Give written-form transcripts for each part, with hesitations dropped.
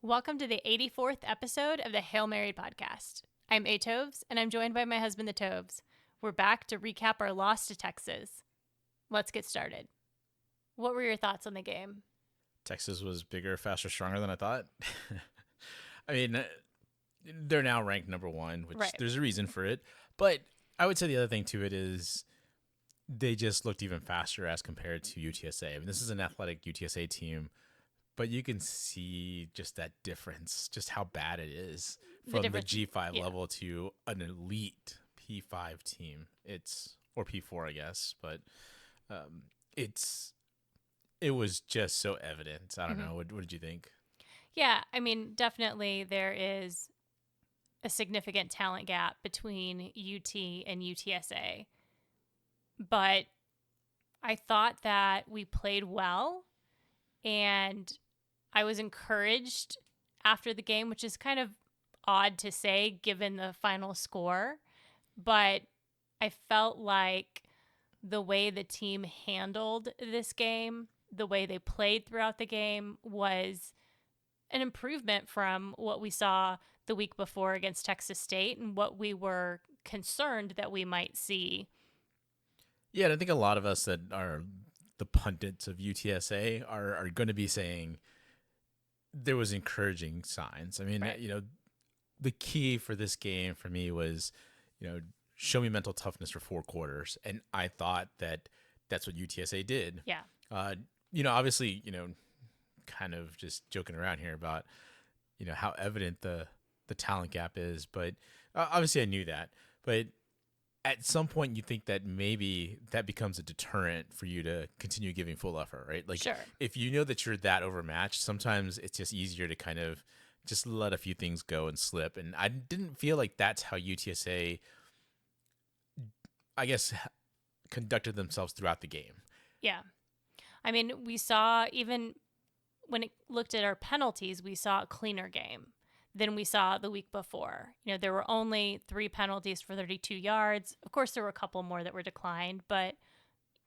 Welcome to the 84th episode of the Hail Mary podcast. I'm A. Toves, and I'm joined by my husband, the Toves. We're back to recap our loss to Texas. Let's get started. What were your thoughts on the game? Texas was bigger, faster, stronger than I thought. I mean, they're now ranked number one, which Right. there's a reason for it. But I would say the other thing to it is they just looked even faster as compared to UTSA. I mean, this is an athletic UTSA team, but you can see just that difference, just how bad it is from the G5 level to an elite P5 team. Or P4, I guess, but it was just so evident. I don't know. What did you think? Yeah, I mean, definitely there is a significant talent gap between UT and UTSA. But I thought that we played well, and I was encouraged after the game, which is kind of odd to say given the final score. But I felt like the way the team handled this game, the way they played throughout the game was an improvement from what we saw the week before against Texas State and what we were concerned that we might see. Yeah, and I think a lot of us that are the pundits of UTSA are going to be saying there was encouraging signs. I mean, Right. The key for this game for me was, show me mental toughness for 4 quarters. And I thought that that's what UTSA did. Yeah. Obviously, kind of just joking around here about, how evident the talent gap is. But obviously I knew that. But at some point you think that maybe that becomes a deterrent for you to continue giving full effort, right? Like, Sure. if you know that you're that overmatched, sometimes it's just easier to kind of just let a few things go and slip. And I didn't feel like that's how UTSA, I guess, conducted themselves throughout the game. Yeah. I mean, we saw, even when it looked at our penalties, we saw a cleaner game than we saw the week before. There were only 3 penalties for 32 yards. Of course, there were a couple more that were declined, but,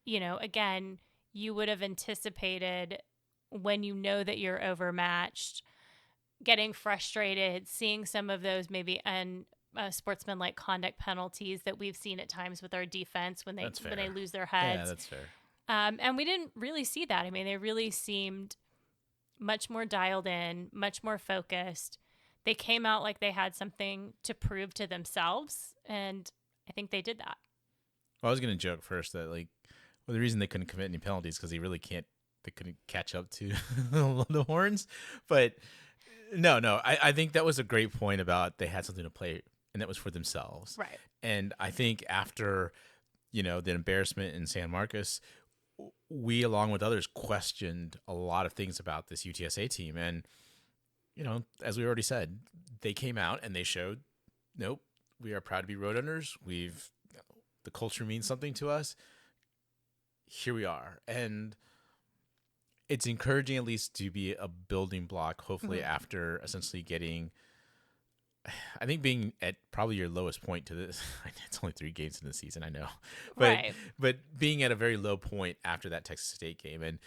again, you would have anticipated, when you know that you're overmatched, getting frustrated, seeing some of those maybe sportsmanlike conduct penalties that we've seen at times with our defense when they lose their heads. Yeah, that's fair. And we didn't really see that. I mean, they really seemed much more dialed in, much more focused. They came out like they had something to prove to themselves, and I think they did that. Well, I was going to joke first that, the reason they couldn't commit any penalties because they couldn't catch up to the Horns. But no, I think that was a great point about they had something to play, and that was for themselves. Right. And I think after, the embarrassment in San Marcos, we, along with others, questioned a lot of things about this UTSA team. And, as we already said, they came out and they showed, nope, we are proud to be road runners. The culture means something to us. Here we are. And it's encouraging at least to be a building block, hopefully, after essentially getting, I think, being at probably your lowest point to this. It's only 3 games in the season, I know. But being at a very low point after that Texas State game. And,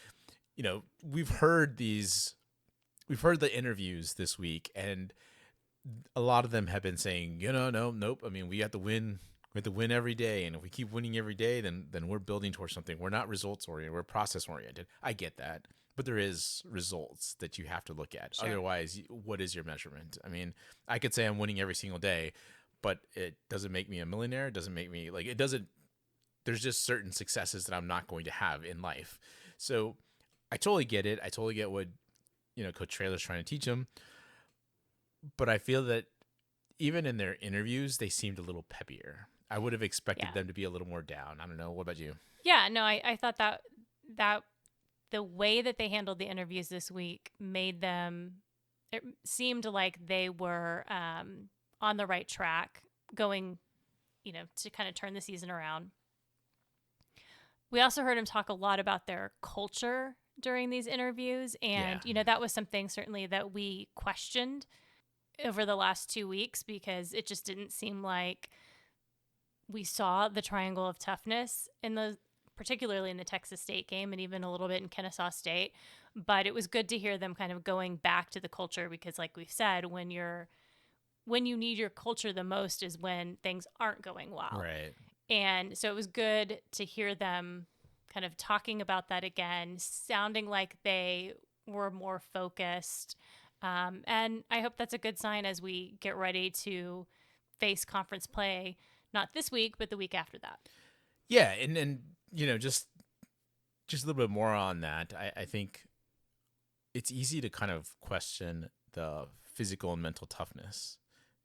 we've heard the interviews this week, and a lot of them have been saying, nope. I mean, we have to win. We have to win every day, and if we keep winning every day, then we're building towards something. We're not results oriented. We're process oriented. I get that, but there is results that you have to look at. Sure. Otherwise, what is your measurement? I mean, I could say I'm winning every single day, but it doesn't make me a millionaire. It doesn't make me it doesn't. There's just certain successes that I'm not going to have in life. So I totally get it. I totally get what Coach Traylor's trying to teach them. But I feel that even in their interviews, they seemed a little peppier. I would have expected them to be a little more down. I don't know. What about you? Yeah, no, I thought that the way that they handled the interviews this week it seemed like they were on the right track, going, to kind of turn the season around. We also heard him talk a lot about their culture during these interviews. And, that was something certainly that we questioned over the last 2 weeks, because it just didn't seem like we saw the triangle of toughness particularly in the Texas State game, and even a little bit in Kennesaw State. But it was good to hear them kind of going back to the culture because, like we've said, when you need your culture the most is when things aren't going well. Right. And so it was good to hear them kind of talking about that again, sounding like they were more focused. And I hope that's a good sign as we get ready to face conference play, not this week, but the week after that. Yeah, and just a little bit more on that. I think it's easy to kind of question the physical and mental toughness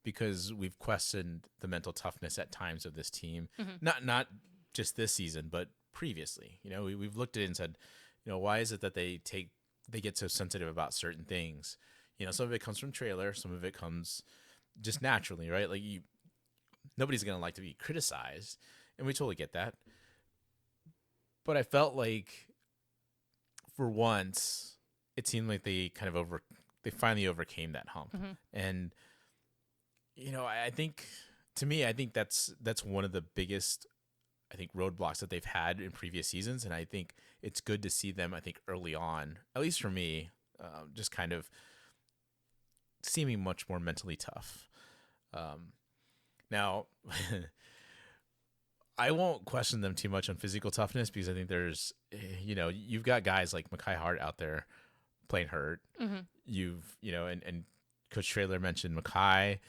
because we've questioned the mental toughness at times of this team, Mm-hmm. not just this season, but previously. We've looked at it and said, why is it that they get so sensitive about certain things? Some of it comes from trailer, some of it comes just naturally, right? Like nobody's gonna like to be criticized, and we totally get that. But I felt like for once, it seemed like they finally overcame that hump. Mm-hmm. And I think, to me, I think that's one of the biggest, I think, roadblocks that they've had in previous seasons. And I think it's good to see them, I think, early on, at least for me, just kind of seeming much more mentally tough. Now, I won't question them too much on physical toughness because I think there's, you've got guys like Mekhi Hart out there playing hurt. Mm-hmm. And Coach Traylor mentioned Mekhi,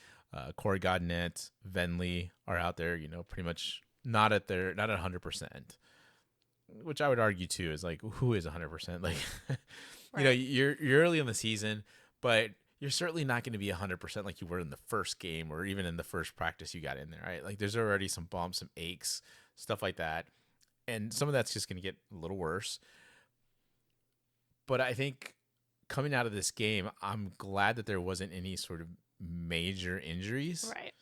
Corey Godnett, Venley are out there, pretty much not at 100%, which I would argue too is like, who is 100%? Like, Right. you're early in the season, but you're certainly not going to be 100% like you were in the first game or even in the first practice you got in there, right? Like there's already some bumps, some aches, stuff like that. And some of that's just going to get a little worse. But I think coming out of this game, I'm glad that there wasn't any sort of major injuries. Right.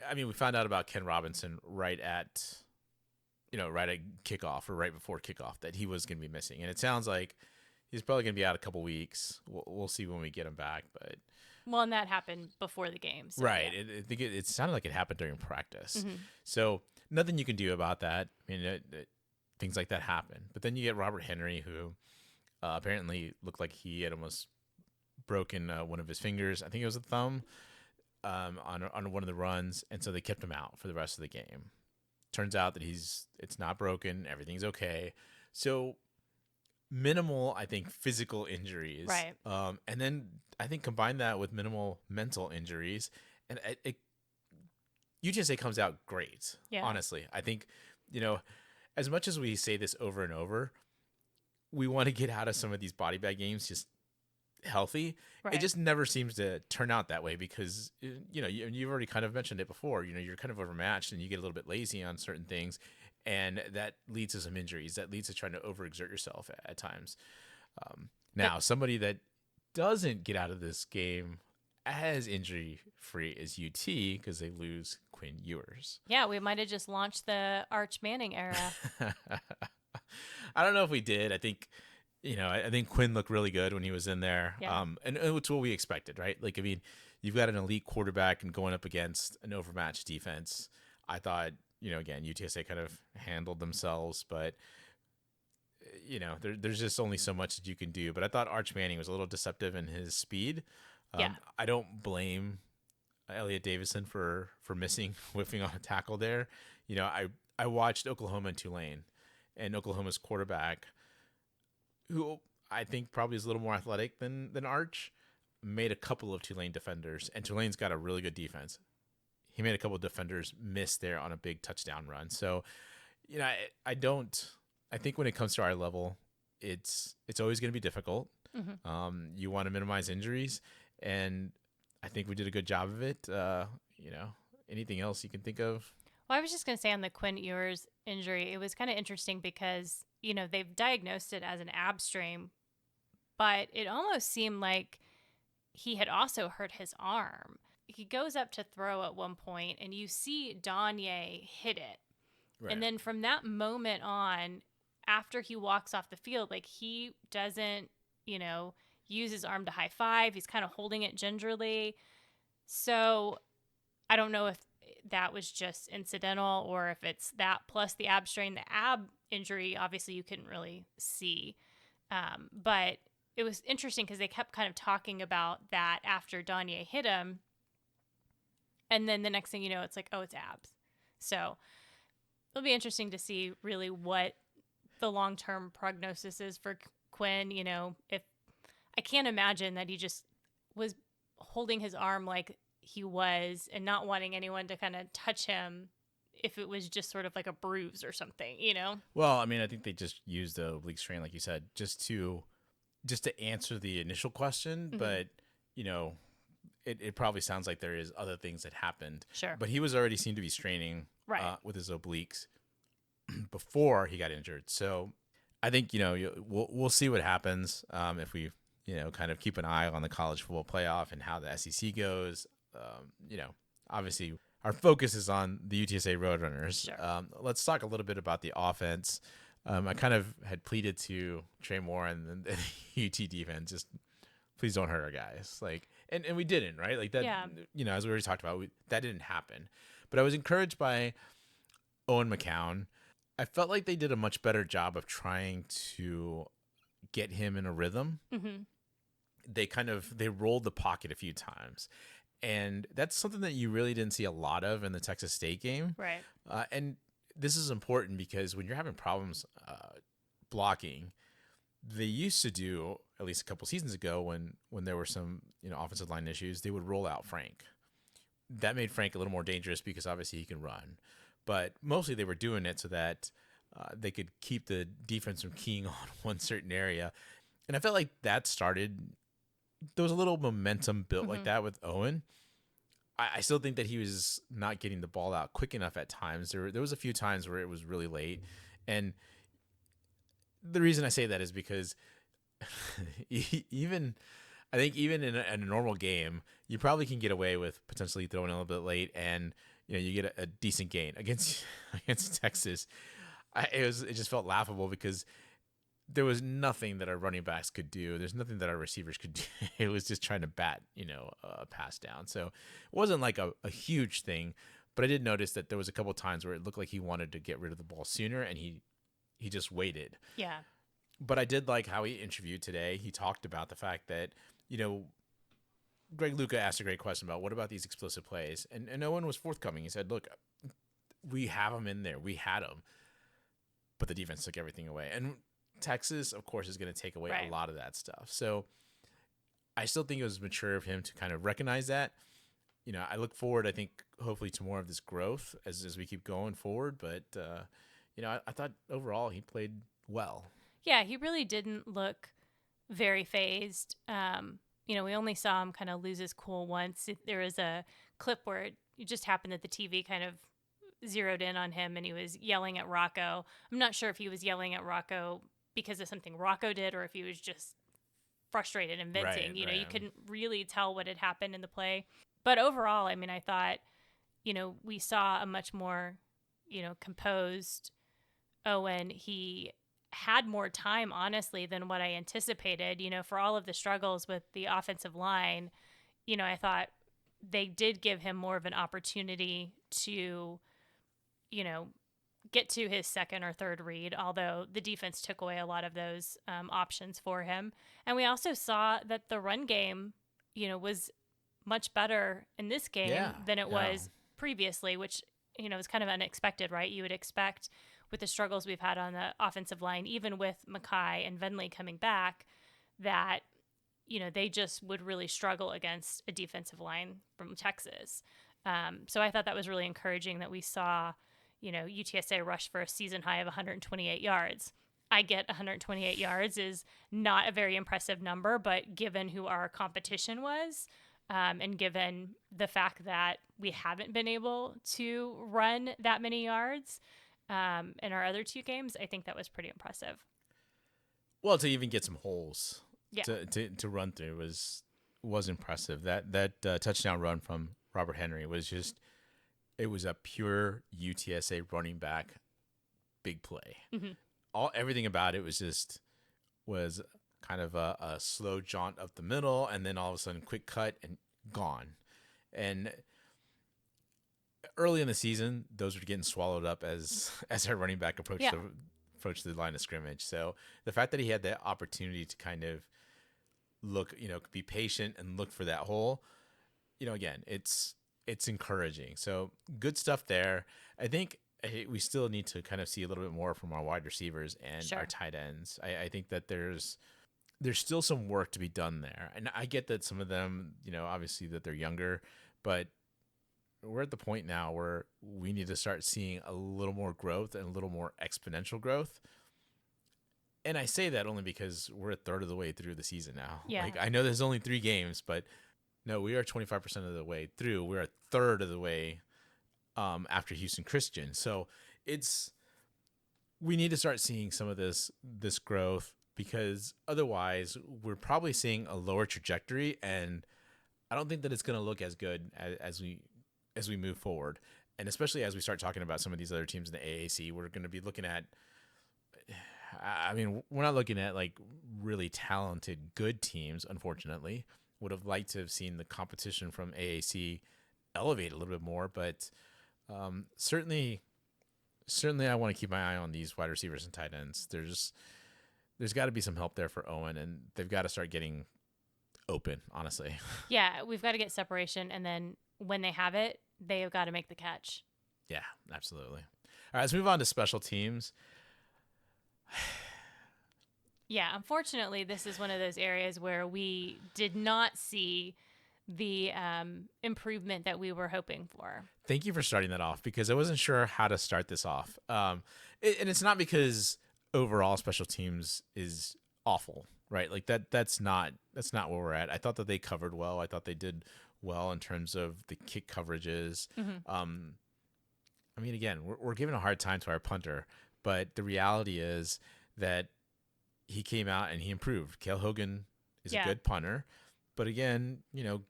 I mean, we found out about Ken Robinson right at kickoff or right before kickoff that he was going to be missing. And it sounds like he's probably going to be out a couple weeks. We'll see when we get him back. But Well, and that happened before the game. So right. Yeah. I think it sounded like it happened during practice. Mm-hmm. So nothing you can do about that. I mean, things like that happen. But then you get Robert Henry, who apparently looked like he had almost broken one of his fingers. I think it was a thumb on one of the runs. And so they kept him out for the rest of the game. Turns out that it's not broken. Everything's okay. So minimal, I think, physical injuries. Right. And then I think combine that with minimal mental injuries, and UTSA comes out great. Yeah. Honestly, I think, as much as we say this over and over, we want to get out of some of these body bag games just healthy. Right. It just never seems to turn out that way because, you've already kind of mentioned it before, you're kind of overmatched and you get a little bit lazy on certain things. And that leads to some injuries. That leads to trying to overexert yourself at times. Now, somebody that doesn't get out of this game as injury-free as UT because they lose Quinn Ewers. Yeah, we might have just launched the Arch Manning era. I don't know if we did. I think, I think Quinn looked really good when he was in there. Yeah. And it's what we expected, right? Like, I mean, you've got an elite quarterback and going up against an overmatched defense. I thought, again, UTSA kind of handled themselves, but there's just only so much that you can do. But I thought Arch Manning was a little deceptive in his speed. Yeah. I don't blame Elliot Davison for whiffing on a tackle there. I watched Oklahoma and Tulane, and Oklahoma's quarterback, who I think probably is a little more athletic than Arch, made a couple of Tulane defenders, and Tulane's got a really good defense. He made a couple of defenders miss there on a big touchdown run. So, I think when it comes to our level, it's always going to be difficult. Mm-hmm. You want to minimize injuries, and I think we did a good job of it. Anything else you can think of? Well, I was just going to say on the Quinn Ewers injury, it was kind of interesting because, they've diagnosed it as an ab strain, but it almost seemed like he had also hurt his arm. He goes up to throw at one point, and you see Donye hit it. Right. And then from that moment on, after he walks off the field, like he doesn't, use his arm to high five. He's kind of holding it gingerly. So I don't know if that was just incidental or if it's that plus the ab strain. The ab injury, obviously, you couldn't really see. But it was interesting because they kept kind of talking about that after Danye hit him. And then the next thing you know, it's like, oh, it's abs. So it'll be interesting to see really what the long-term prognosis is for Quinn. If I can't imagine that he just was holding his arm like he was and not wanting anyone to kind of touch him if it was just sort of like a bruise or something. Well, I mean, I think they just used the oblique strain, like you said, just to answer the initial question. Mm-hmm. But it probably sounds like there is other things that happened. Sure. But he was already seemed to be straining Right. with his obliques before he got injured. So I think we'll see what happens if we kind of keep an eye on the college football playoff and how the SEC goes. Obviously our focus is on the UTSA Roadrunners. Sure. Let's talk a little bit about the offense. I kind of had pleaded to Trey Moore and the UT defense, just please don't hurt our guys. And we didn't, right? Like that, Yeah. As we already talked about, that didn't happen. But I was encouraged by Owen McCown. I felt like they did a much better job of trying to get him in a rhythm. Mm-hmm. They rolled the pocket a few times. And that's something that you really didn't see a lot of in the Texas State game. Right. And this is important because when you're having problems blocking, they used to do, at least a couple seasons ago, when there were some offensive line issues, they would roll out Frank. That made Frank a little more dangerous because obviously he can run. But mostly they were doing it so that they could keep the defense from keying on one certain area. And I felt like that started, there was a little momentum built Mm-hmm. like that with Owen. I still think that he was not getting the ball out quick enough at times. There was a few times where it was really late. And the reason I say that is because even in a normal game, you probably can get away with potentially throwing a little bit late, and you get a decent gain against Texas. It just felt laughable because there was nothing that our running backs could do. There's nothing that our receivers could do. It was just trying to bat, a pass down. So it wasn't like a huge thing, but I did notice that there was a couple of times where it looked like he wanted to get rid of the ball sooner, and he just waited. Yeah. But I did like how he interviewed today. He talked about the fact that, Greg Luca asked a great question about what about these explosive plays? And Owen was forthcoming. He said, look, we have them in there. We had them. But the defense took everything away. And Texas, of course, is going to take away Right. a lot of that stuff. So I still think it was mature of him to kind of recognize that. I look forward, I think, hopefully to more of this growth as we keep going forward. But, I thought overall he played well. Yeah, he really didn't look very phased. We only saw him kind of lose his cool once. There was a clip where it just happened that the TV kind of zeroed in on him and he was yelling at Rocco. I'm not sure if he was yelling at Rocco because of something Rocco did or if he was just frustrated and venting. Right. You couldn't really tell what had happened in the play. But overall, I mean, I thought, we saw a much more, composed Owen. He had more time, honestly, than what I anticipated, for all of the struggles with the offensive line. I thought they did give him more of an opportunity to, get to his second or third read, although the defense took away a lot of those options for him. And we also saw that the run game, was much better in this game than it was previously, which, is kind of unexpected, right? You would expect with the struggles we've had on the offensive line, even with Mackay and Venley coming back, that, they just would really struggle against a defensive line from Texas. So I thought that was really encouraging that we saw, UTSA rush for a season high of 128 yards. I get 128 yards is not a very impressive number, but given who our competition was, and given the fact that we haven't been able to run that many yards in our other two games, I think that was pretty impressive. Well, to even get some holes Yeah. to run through was impressive. That touchdown run from Robert Henry was it was a pure UTSA running back big play. Mm-hmm. Everything about it was kind of a slow jaunt up the middle, and then all of a sudden quick cut and gone. And early in the season, those were getting swallowed up as our running back approached the line of scrimmage. So the fact that he had the opportunity to kind of look, be patient and look for that hole. Again, it's encouraging. So good stuff there. I think we still need to kind of see a little bit more from our wide receivers and our Sure. tight ends. I think that there's still some work to be done there. And I get that some of them, obviously that they're younger, but we're at the point now where we need to start seeing a little more growth and a little more exponential growth. And I say that only because we're a third of the way through the season now. Yeah. Like, I know there's only 3 games, but no, we are 25% of the way through. We're a third of the way after Houston Christian. So we need to start seeing some of this growth, because otherwise we're probably seeing a lower trajectory, and I don't think that it's going to look as good as we move forward. And especially as we start talking about some of these other teams in the AAC, we're going to be looking at, I mean, we're not looking at like really talented, good teams, unfortunately. Would have liked to have seen the competition from AAC elevate a little bit more, but certainly I want to keep my eye on these wide receivers and tight ends. There's got to be some help there for Owen, and they've got to start getting open, honestly. Yeah, we've got to get separation, and then when they have it, they have got to make the catch. Yeah, absolutely. All right, let's move on to special teams. Yeah, unfortunately, this is one of those areas where we did not see the improvement that we were hoping for. Thank you for starting that off, because I wasn't sure how to start this off. And it's not because overall special teams is awful, right? Like that's not where we're at. I thought that they covered well. I thought they did well in terms of the kick coverages. I mean, again, we're giving a hard time to our punter, but the reality is that he came out and he improved. Cale Hogan is a good punter, but again,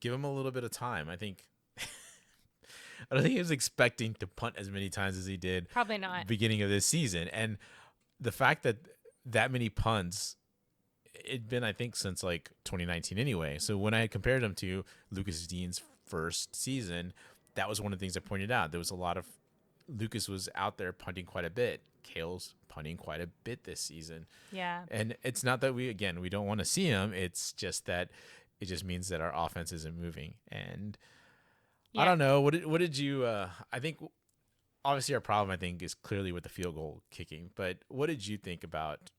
give him a little bit of time. I don't think he was expecting to punt as many times as he did. Probably not. Beginning of this season. And the fact that many punts, it'd been, I think, since like 2019 anyway. So when I compared him to Lucas Dean's first season, that was one of the things I pointed out. There was a lot of Lucas was out there punting quite a bit. Cale's punting quite a bit this season. Yeah. And it's not that we don't want to see him. It's just that it just means that our offense isn't moving. And I don't know. What did you I think obviously our problem, I think, is clearly with the field goal kicking. But what did you think about,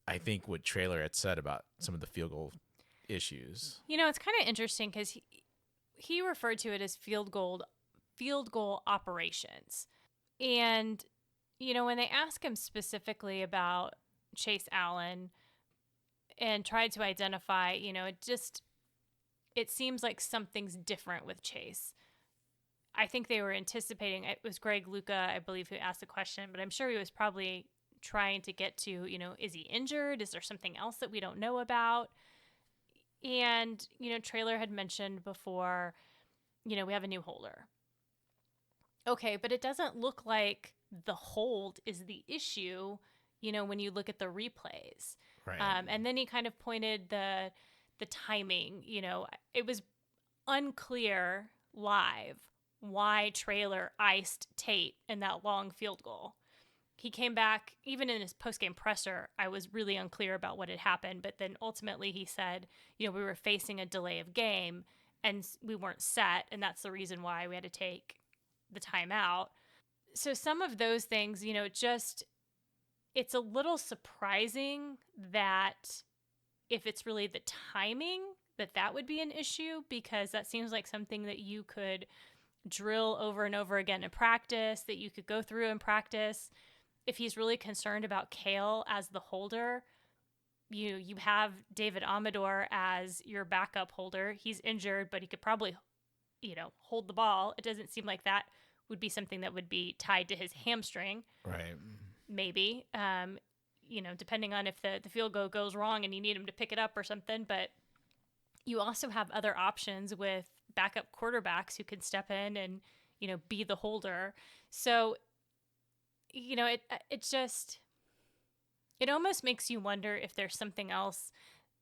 I think, what Traylor had said about some of the field goal issues? It's kind of interesting because he referred to it as field goal operations. And, when they ask him specifically about Chase Allen and tried to identify, it seems like something's different with Chase. I think they were anticipating, it was Greg Luca, I believe, who asked the question, but I'm sure he was probably trying to get to, is he injured? Is there something else that we don't know about? And, Traylor had mentioned before, we have a new holder. Okay, but it doesn't look like the hold is the issue, when you look at the replays. Right. And then he kind of pointed the timing. It was unclear live why Traylor iced Tate in that long field goal. He came back, even in his post-game presser, I was really unclear about what had happened. But then ultimately he said, we were facing a delay of game and we weren't set. And that's the reason why we had to take the timeout. So some of those things, it's a little surprising that if it's really the timing, that would be an issue, because that seems like something that you could drill over and over again in practice, that you could go through in practice. If he's really concerned about Cale as the holder, you have David Amador as your backup holder. He's injured, but he could probably, hold the ball. It doesn't seem like that would be something that would be tied to his hamstring. Right. Maybe, depending on if the field goal goes wrong and you need him to pick it up or something. But you also have other options with backup quarterbacks who can step in and, be the holder. So, it almost makes you wonder if there's something else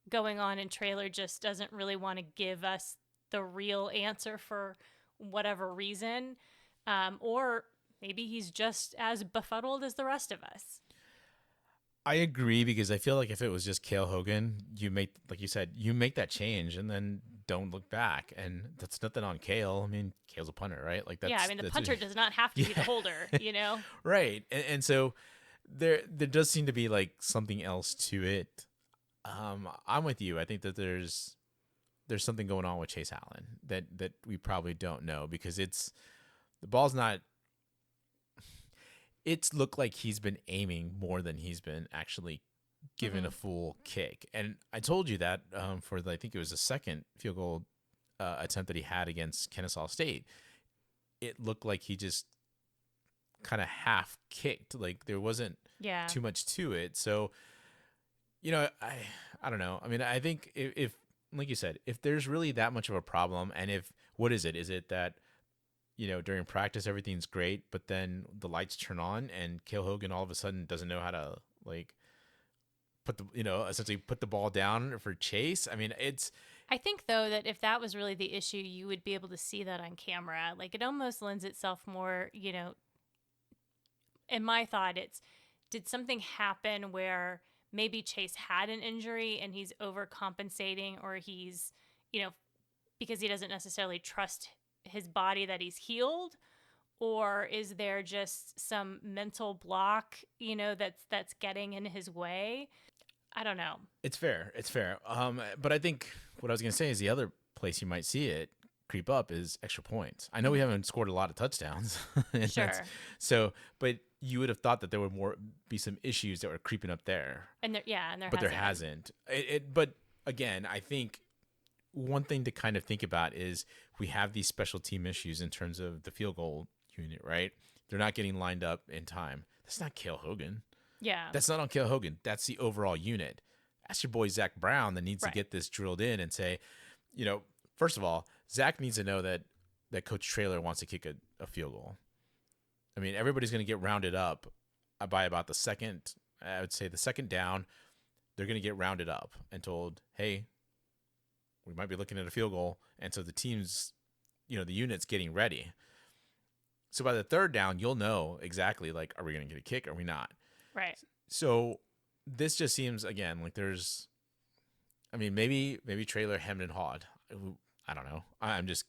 going on, and Traylor just doesn't really want to give us the real answer for whatever reason. Or maybe he's just as befuddled as the rest of us. I agree because I feel like if it was just Cale Hogan, you make, like you said, you make that change and then don't look back. And that's nothing on Cale. I mean, Cale's a punter, right? Like Yeah, I that's mean, the that's punter does not have to yeah, be the holder, you know? right. And so there does seem to be like something else to it. I'm with you. I think that there's something going on with Chase Allen that we probably don't know because the ball's not. It's looked like he's been aiming more than he's been actually given Hmm. a full kick. And I told you that for I think it was the second field goal attempt that he had against Kennesaw State. It looked like he just kind of half kicked. Like there wasn't Yeah. too much to it. So I don't know. I mean, I think if like you said, if there's really that much of a problem, and if what is it? Is it that during practice everything's great, but then the lights turn on and Cale Hogan all of a sudden doesn't know how to like put the essentially put the ball down for Chase. I mean, it's I think, though, that if that was really the issue, you would be able to see that on camera. Like, it almost lends itself more, in my thought, it's did something happen where maybe Chase had an injury and he's overcompensating, or he's, you know, because he doesn't necessarily trust his body that he's healed? Or is there just some mental block, that's getting in his way? I don't know. it's fair. It's fair. But I think what I was gonna say is the other place you might see it creep up is extra points. I know we Mhm. haven't scored a lot of touchdowns, and that's Sure. so. But you would have thought that there would be some issues that were creeping up there, And there but there hasn't been. hasn't. But again, I think one thing to kind of think about is we have these special team issues in terms of the field goal unit, right? They're not getting lined up in time. That's not Cale Hogan. Yeah. That's not on Cale Hogan. That's the overall unit. That's your boy Zach Brown that needs to Right. get this drilled in and say, first of all, Zach needs to know that Coach Traylor wants to kick a field goal. I mean, everybody's going to get rounded up by about the second. I would say the second down, they're going to get rounded up and told, "Hey, we might be looking at a field goal." And so the team's, the unit's getting ready. So by the third down, you'll know exactly like, are we going to get a kick? Or are we not? Right. So this just seems again like there's, I mean, maybe Traylor hemmed and hawed. I don't know. I'm just,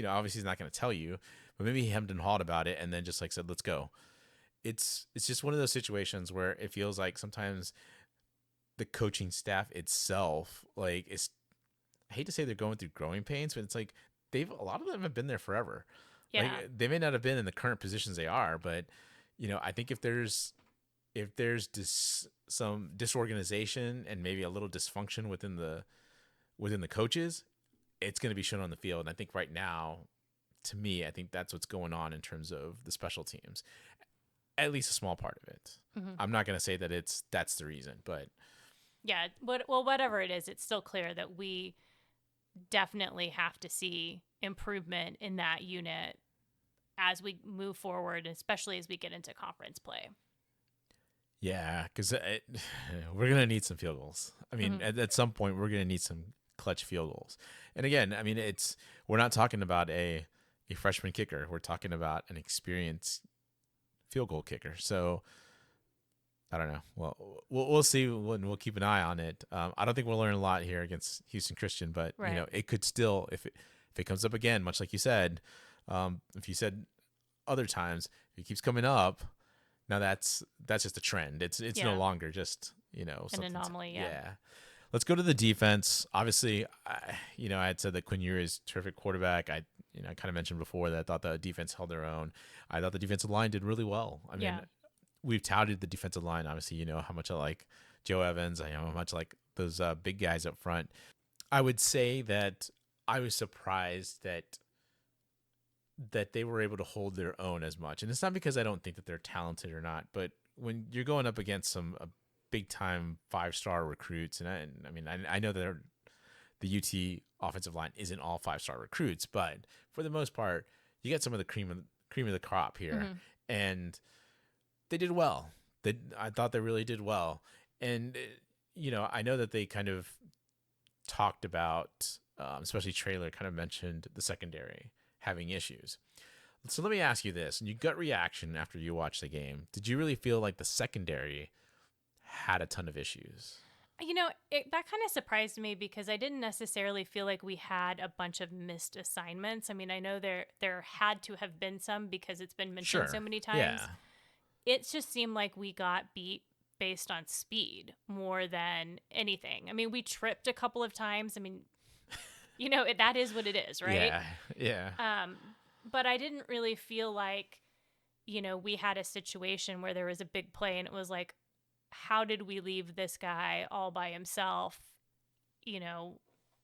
obviously he's not going to tell you, but maybe he hemmed and hawed about it and then just like said, let's go. It's just one of those situations where it feels like sometimes the coaching staff itself, like, is, I hate to say they're going through growing pains, but it's like a lot of them have been there forever. Like Yeah. they may not have been in the current positions they are, but I think if there's some disorganization and maybe a little dysfunction within the coaches, it's going to be shown on the field. And I think right now, to me, I think that's what's going on in terms of the special teams, at least a small part of it. Hmm. I'm not going to say that that's the reason, but Yeah. Well, whatever it is, it's still clear that we definitely have to see improvement in that unit as we move forward, especially as we get into conference play. yeah, because we're going to need some field goals. I mean, Hmm. at some point, we're going to need some clutch field goals. And again, I mean, we're not talking about a freshman kicker. We're talking about an experienced field goal kicker. So I don't know. Well, we'll see, and we'll keep an eye on it. I don't think we'll learn a lot here against Houston Christian, but Right. it could still, if it comes up again, much like you said, if you said other times, if it keeps coming up, now that's just a trend. It's no Yeah. longer just An something. anomaly. Yeah. Yeah. Let's go to the defense. Obviously, I had said that Quinn Ewers is terrific quarterback. I kind of mentioned before that I thought the defense held their own. I thought the defensive line did really well. I mean, Yeah. we've touted the defensive line. Obviously, you know how much I like Joe Evans. I know how much I like those big guys up front. I would say that I was surprised that they were able to hold their own as much. And it's not because I don't think that they're talented or not, but when you're going up against some big time 5-star recruits, and I mean, I know that the UT offensive line isn't all 5-star recruits, but for the most part, you get some of the cream of the crop here, Hmm. and they did well. I thought they really did well, and I know that they kind of talked about, especially Traylor, kind of mentioned the secondary having issues. So let me ask you this: in your gut reaction after you watched the game, did you really feel like the secondary had a ton of issues. That kind of surprised me because I didn't necessarily feel like we had a bunch of missed assignments. I mean, I know there had to have been some because it's been mentioned so Sure. many times. Yeah. It just seemed like we got beat based on speed more than anything. I mean, we tripped a couple of times. I mean, that is what it is, right? Yeah. Yeah. But I didn't really feel like, we had a situation where there was a big play and it was like, how did we leave this guy all by himself, you know,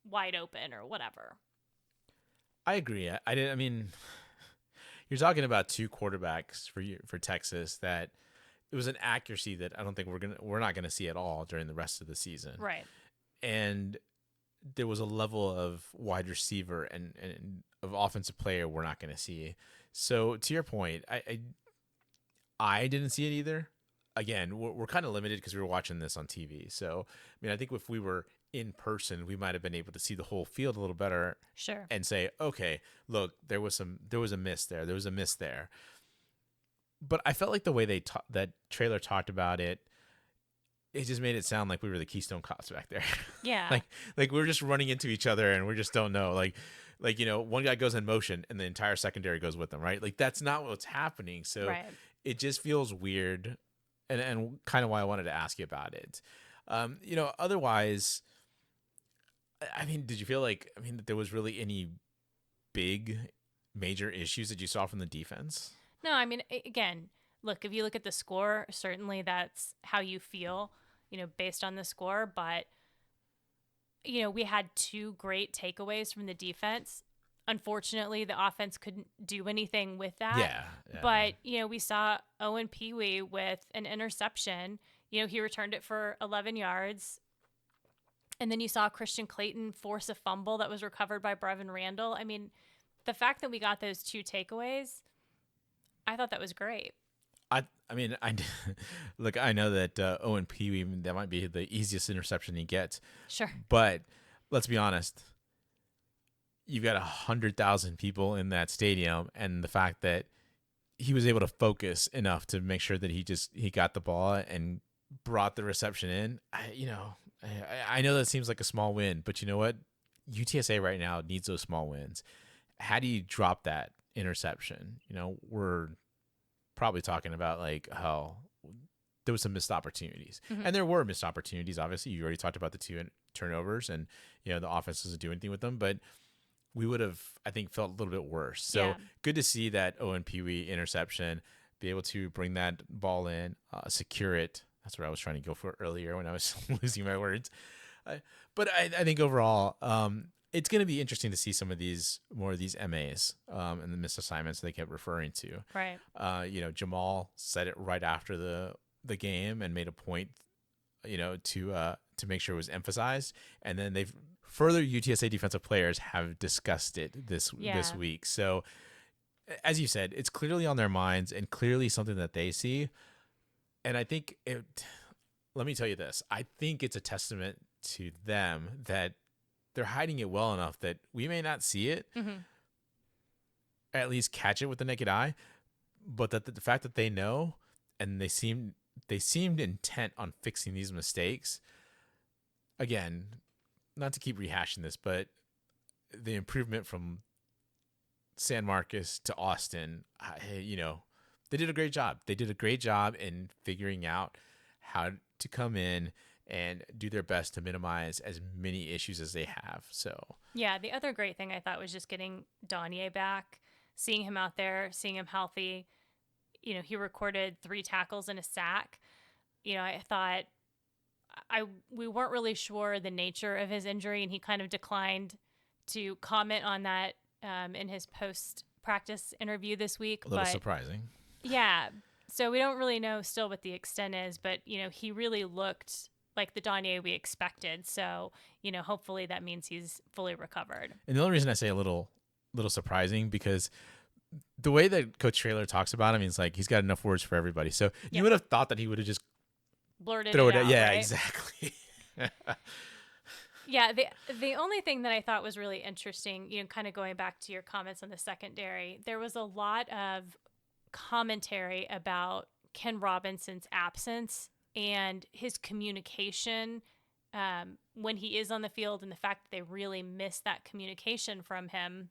wide open or whatever? I agree. I didn't. I mean, you're talking about two quarterbacks for Texas that it was an accuracy that I don't think we're not gonna see at all during the rest of the season. Right. And there was a level of wide receiver and of offensive player we're not gonna see. So to your point, I didn't see it either. Again, we're kind of limited because we were watching this on TV. So I mean, I think if we were in person, we might have been able to see the whole field a little better Sure. and say, okay, look, there was a miss there. There was a miss there. But I felt like the way that trailer talked about it, it just made it sound like we were the Keystone Cops back there. Yeah. like we're just running into each other and we just don't know. Like one guy goes in motion and the entire secondary goes with them, right? Like that's not what's happening. So Right. it just feels weird, and kind of why I wanted to ask you about it. Otherwise, I mean, did you feel like that there was really any big major issues that you saw from the defense? No, I mean, again, look, if you look at the score, certainly that's how you feel, based on the score. But, we had two great takeaways from the defense. Unfortunately, the offense couldn't do anything with that. Yeah. But, we saw Owen Pee-wee with an interception. He returned it for 11 yards. And then you saw Christian Clayton force a fumble that was recovered by Brevin Randall. I mean, the fact that we got those two takeaways, I thought that was great. I mean, look, I know that Owen Pee-wee, that might be the easiest interception he gets. Sure. But let's be honest. You've got 100,000 people in that stadium, and the fact that he was able to focus enough to make sure that he got the ball and brought the reception in. I know that seems like a small win, but you know what? UTSA right now needs those small wins. How do you drop that interception? We're probably talking about like, oh, there was some missed opportunities. Mm-hmm. And there were missed opportunities. Obviously, you already talked about the two turnovers and, the offense doesn't do anything with them, but we would have, I think, felt a little bit worse. So good to see that Owen Pee-wee interception, be able to bring that ball in, secure it. That's what I was trying to go for earlier when I was losing my words. But I think overall, it's going to be interesting to see some of these MAs and the missed assignments they kept referring to. Right. Jamal said it right after the game and made a point, to make sure it was emphasized. And then further UTSA defensive players have discussed it this week. So as you said, it's clearly on their minds and clearly something that they see. And I think let me tell you this, I think it's a testament to them that they're hiding it well enough that we may not see it, at least catch it with the naked eye, but that the fact that they know and they seemed intent on fixing these mistakes. Again, not to keep rehashing this, but the improvement from San Marcos to Austin, they did a great job. They did a great job in figuring out how to come in and do their best to minimize as many issues as they have. So yeah, the other great thing I thought was just getting Donnie back, seeing him out there, seeing him healthy. He recorded 3 tackles and a sack. I thought we weren't really sure the nature of his injury, and he kind of declined to comment on that in his post-practice interview this week. A little surprising. Yeah. So we don't really know still what the extent is, but, he really looked like the Danye we expected. So, hopefully that means he's fully recovered. And the only reason I say a little surprising, because the way that Coach Traylor talks about him, he's like, he's got enough words for everybody. So you would have thought that he would have just blurted it out. Yeah, right? exactly. Yeah, the only thing that I thought was really interesting, kind of going back to your comments on the secondary, there was a lot of commentary about Ken Robinson's absence and his communication when he is on the field, and the fact that they really miss that communication from him.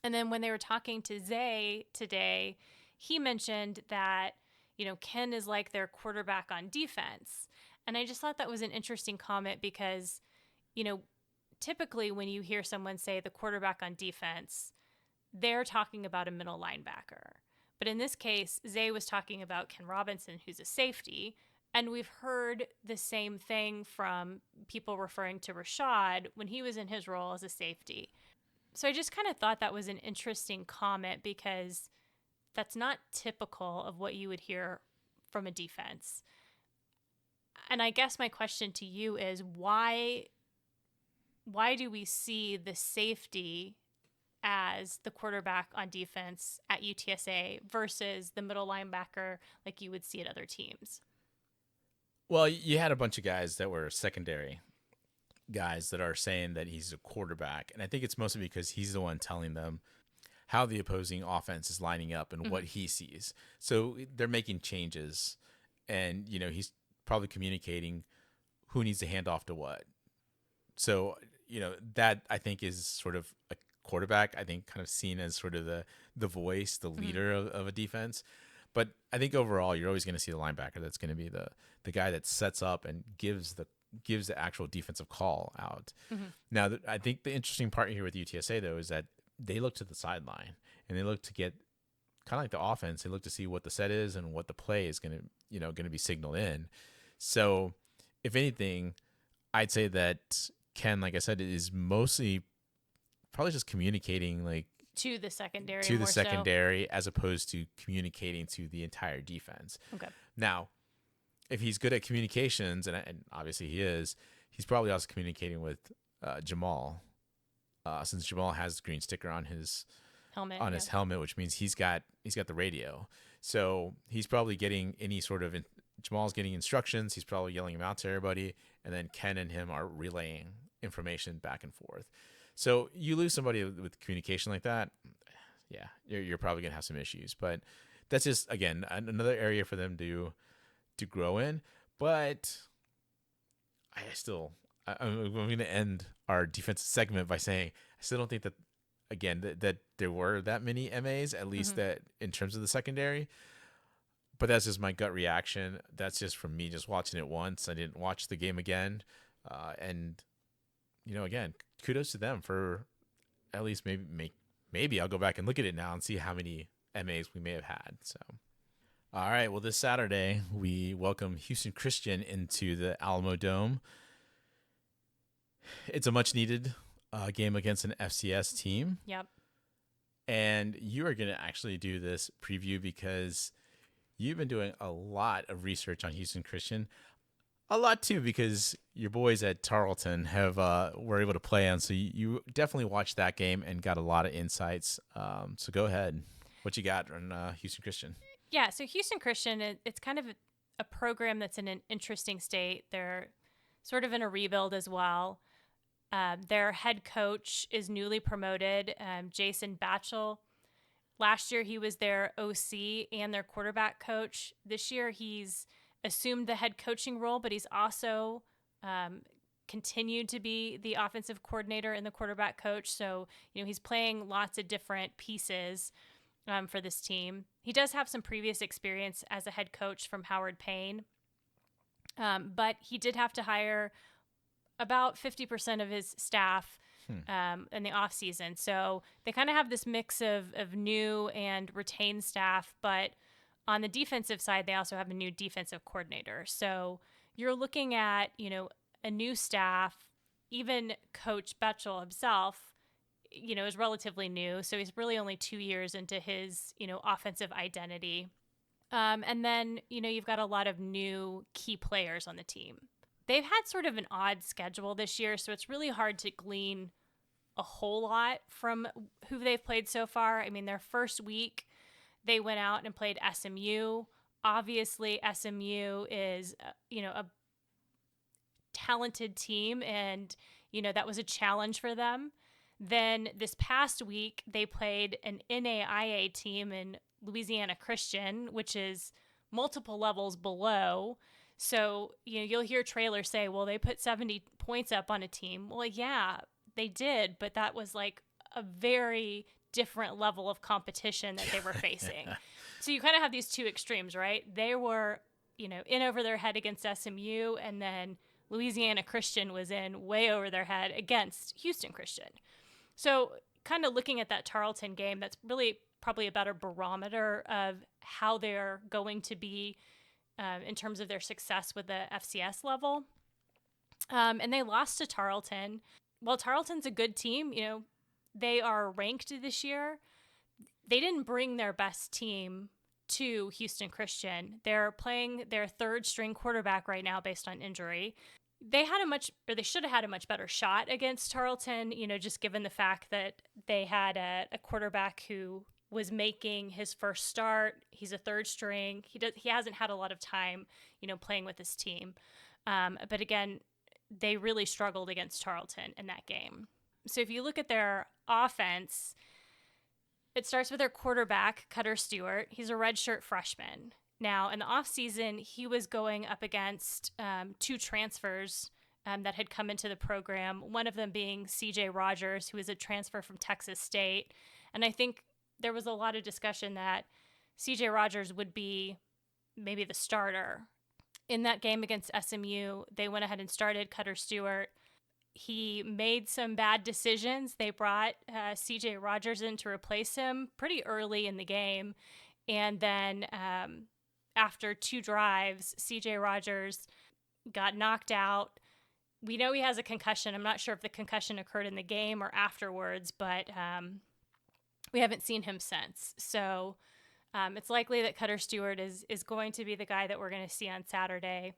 And then when they were talking to Zay today, he mentioned that, Ken is like their quarterback on defense. And I just thought that was an interesting comment because, you know, typically when you hear someone say the quarterback on defense, they're talking about a middle linebacker. But in this case, Zay was talking about Ken Robinson, who's a safety. And we've heard the same thing from people referring to Rashad when he was in his role as a safety. So I just kind of thought that was an interesting comment because that's not typical of what you would hear from a defense. And I guess my question to you is why do we see the safety as the quarterback on defense at UTSA versus the middle linebacker like you would see at other teams? Well, you had a bunch of guys that were secondary guys that are saying that he's a quarterback. And I think it's mostly because he's the one telling them how the opposing offense is lining up and what he sees. So they're making changes. And, he's probably communicating who needs to hand off to what. So, that I think is sort of a quarterback, I think kind of seen as sort of the voice, the leader of a defense. But I think overall, you're always going to see the linebacker that's going to be the guy that sets up and gives the actual defensive call out. Now, I think the interesting part here with UTSA, though, is that they look to the sideline and they look to get kind of like the offense. They look to see what the set is and what the play is going to be signaled in. So if anything, I'd say that Ken, like I said, is mostly probably just communicating to the secondary, as opposed to communicating to the entire defense. Okay. Now, if he's good at communications, and obviously he is, he's probably also communicating with Jamal, since Jamal has the green sticker on his helmet, which means he's got the radio. So he's probably getting any sort of Jamal's getting instructions. He's probably yelling them out to everybody, and then Ken and him are relaying information back and forth. So you lose somebody with communication like that, yeah, you're probably gonna have some issues. But that's just, again, another area for them to grow in. But I'm going to end our defensive segment by saying I still don't think that, again, that there were that many MAs, at least that in terms of the secondary. But that's just my gut reaction. That's just from me just watching it once. I didn't watch the game again. And, again, kudos to them for at least maybe I'll go back and look at it now and see how many MAs we may have had. So, all right. Well, this Saturday, we welcome Houston Christian into the Alamo Dome. It's a much needed game against an FCS team. Yep. And you are going to actually do this preview because you've been doing a lot of research on Houston Christian. A lot, too, because your boys at Tarleton were able to play on. So you definitely watched that game and got a lot of insights. So go ahead. What you got on Houston Christian? Yeah, so Houston Christian, it's kind of a program that's in an interesting state. They're sort of in a rebuild as well. Their head coach is newly promoted, Jason Batchel. Last year, he was their OC and their quarterback coach. This year, he's assumed the head coaching role, but he's also continued to be the offensive coordinator and the quarterback coach. So, he's playing lots of different pieces for this team. He does have some previous experience as a head coach from Howard Payne, but he did have to hire about 50% of his staff in the off season. So they kind of have this mix of new and retained staff, but on the defensive side, they also have a new defensive coordinator. So you're looking at, a new staff. Even Coach Betchel himself, is relatively new. So he's really only 2 years into his, offensive identity. And then, you've got a lot of new key players on the team. They've had sort of an odd schedule this year, so it's really hard to glean a whole lot from who they've played so far. I mean, their first week, they went out and played SMU. Obviously, SMU is, a talented team, and, that was a challenge for them. Then this past week, they played an NAIA team in Louisiana Christian, which is multiple levels below. So, you'll hear trailers say, well, they put 70 points up on a team. Well, yeah, they did, but that was like a very different level of competition that they were facing. So you kind of have these two extremes, right? They were, in over their head against SMU, and then Louisiana Christian was in way over their head against Houston Christian. So, kind of looking at that Tarleton game, that's really probably a better barometer of how they're going to be in terms of their success with the FCS level. And they lost to Tarleton. Well, Tarleton's a good team. They are ranked this year. They didn't bring their best team to Houston Christian. They're playing their third string quarterback right now based on injury. They should have had a much better shot against Tarleton, just given the fact that they had a quarterback who was making his first start. He's a third string. He hasn't had a lot of time, playing with his team. But again, they really struggled against Tarleton in that game. So if you look at their offense, it starts with their quarterback, Cutter Stewart. He's a redshirt freshman. Now, in the offseason, he was going up against two transfers that had come into the program, one of them being CJ Rogers, who is a transfer from Texas State. And I think there was a lot of discussion that CJ Rogers would be maybe the starter. In that game against SMU, they went ahead and started Cutter Stewart. He made some bad decisions. They brought CJ Rogers in to replace him pretty early in the game. And then after two drives, CJ Rogers got knocked out. We know he has a concussion. I'm not sure if the concussion occurred in the game or afterwards, but we haven't seen him since. So it's likely that Cutter Stewart is going to be the guy that we're going to see on Saturday.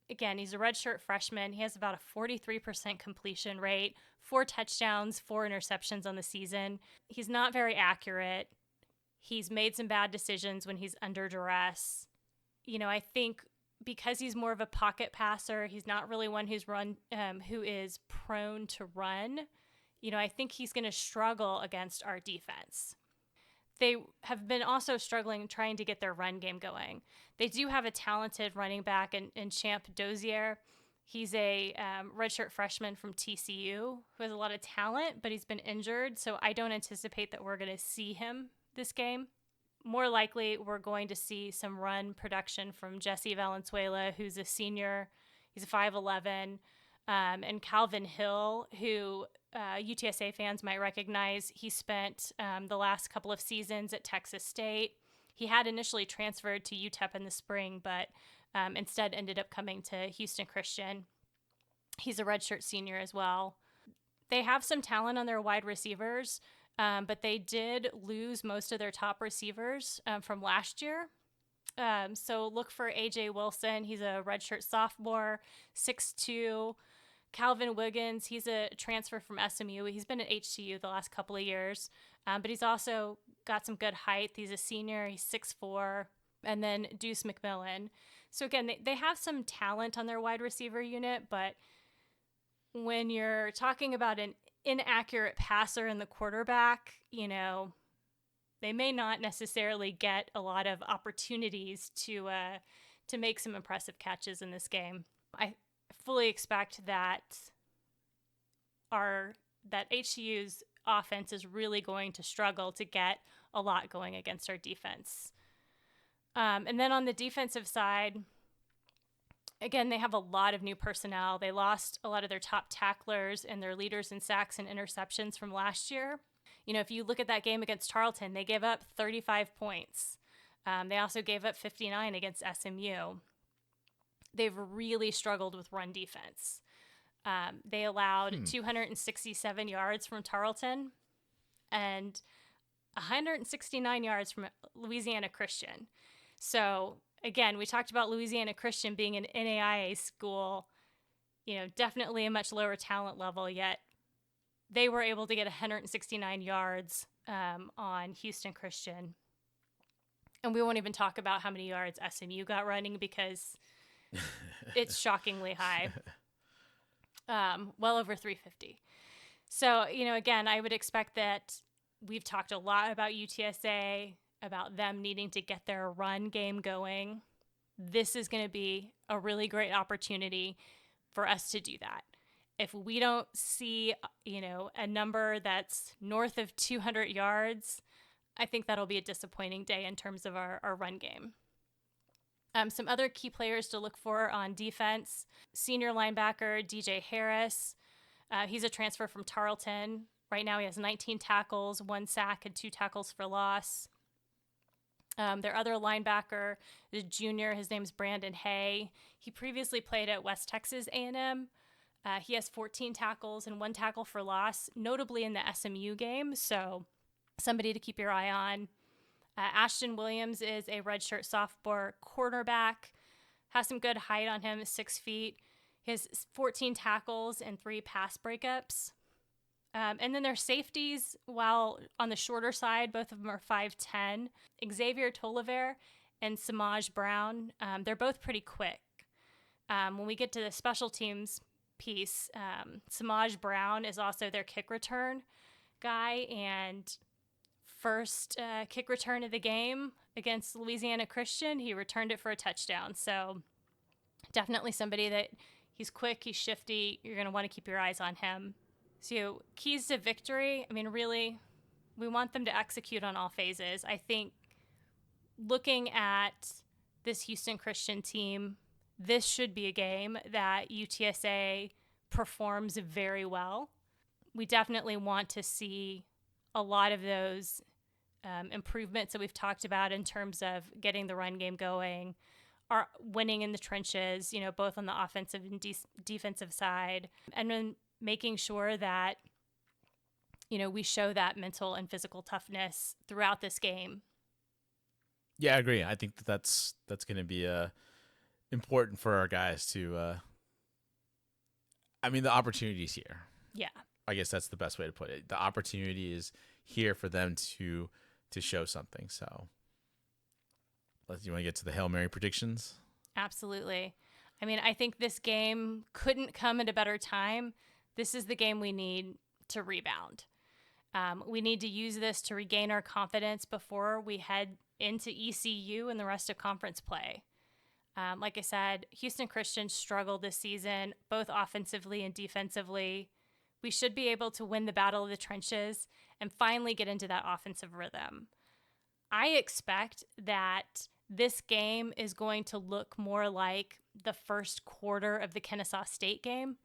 Again, he's a redshirt freshman. He has about a 43% completion rate, 4 touchdowns, 4 interceptions on the season. He's not very accurate. He's made some bad decisions when he's under duress. I think because he's more of a pocket passer, he's not really one who is prone to run. I think he's going to struggle against our defense. They have been also struggling trying to get their run game going. They do have a talented running back in Champ Dozier. He's a redshirt freshman from TCU who has a lot of talent, but he's been injured, so I don't anticipate that we're going to see him this game. More likely, we're going to see some run production from Jesse Valenzuela, who's a senior. He's a 5'11", and Calvin Hill, who UTSA fans might recognize. He spent the last couple of seasons at Texas State. He had initially transferred to UTEP in the spring, but instead ended up coming to Houston Christian. He's a redshirt senior as well. They have some talent on their wide receivers, but they did lose most of their top receivers from last year. So look for A.J. Wilson. He's a redshirt sophomore, 6'2". Calvin Wiggins, he's a transfer from SMU. He's been at HCU the last couple of years, but he's also got some good height. He's a senior. He's 6'4". And then Deuce McMillan. So again, they have some talent on their wide receiver unit, but when you're talking about an inaccurate passer in the quarterback, they may not necessarily get a lot of opportunities to make some impressive catches in this game. I fully expect that HCU's offense is really going to struggle to get a lot going against our defense. And then on the defensive side, again, they have a lot of new personnel. They lost a lot of their top tacklers and their leaders in sacks and interceptions from last year. If you look at that game against Tarleton, they gave up 35 points. They also gave up 59 against SMU. They've really struggled with run defense. They allowed 267 yards from Tarleton and 169 yards from Louisiana Christian. So, again, we talked about Louisiana Christian being an NAIA school, definitely a much lower talent level, yet they were able to get 169 yards on Houston Christian. And we won't even talk about how many yards SMU got running because it's shockingly high. Well over 350. So, again, I would expect that we've talked a lot about UTSA, about them needing to get their run game going. This is going to be a really great opportunity for us to do that. If we don't see, a number that's north of 200 yards, I think that'll be a disappointing day in terms of our run game. Some other key players to look for on defense: senior linebacker DJ Harris. He's a transfer from Tarleton. Right now he has 19 tackles, 1 sack, and 2 tackles for loss. Their other linebacker is a junior. His name's Brandon Hay. He previously played at West Texas A&M. He has 14 tackles and 1 tackle for loss, notably in the SMU game, so somebody to keep your eye on. Ashton Williams is a redshirt sophomore cornerback, has some good height on him, 6 feet. He has 14 tackles and 3 pass breakups. And then their safeties, while on the shorter side, both of them are 5'10". Xavier Toliver and Samaj Brown, they're both pretty quick. When we get to the special teams piece, Samaj Brown is also their kick return guy, and first kick return of the game against Louisiana Christian, he returned it for a touchdown. So definitely somebody that he's quick, he's shifty. You're going to want to keep your eyes on him. So keys to victory, I mean, really, we want them to execute on all phases. I think looking at this Houston Christian team, this should be a game that UTSA performs very well. We definitely want to see a lot of those improvements that we've talked about in terms of getting the run game going, are winning in the trenches, both on the offensive and defensive side, and then making sure that, we show that mental and physical toughness throughout this game. Yeah, I agree. I think that's going to be important for our guys to. The opportunity's here. Yeah, I guess that's the best way to put it. The opportunity is here for them to show something. So, you want to get to the Hail Mary predictions? Absolutely. I think this game couldn't come at a better time. This is the game we need to rebound. We need to use this to regain our confidence before we head into ECU and the rest of conference play. Like I said, Houston Christian struggled this season, both offensively and defensively. We should be able to win the battle of the trenches and finally get into that offensive rhythm. I expect that this game is going to look more like the first quarter of the Kennesaw State game,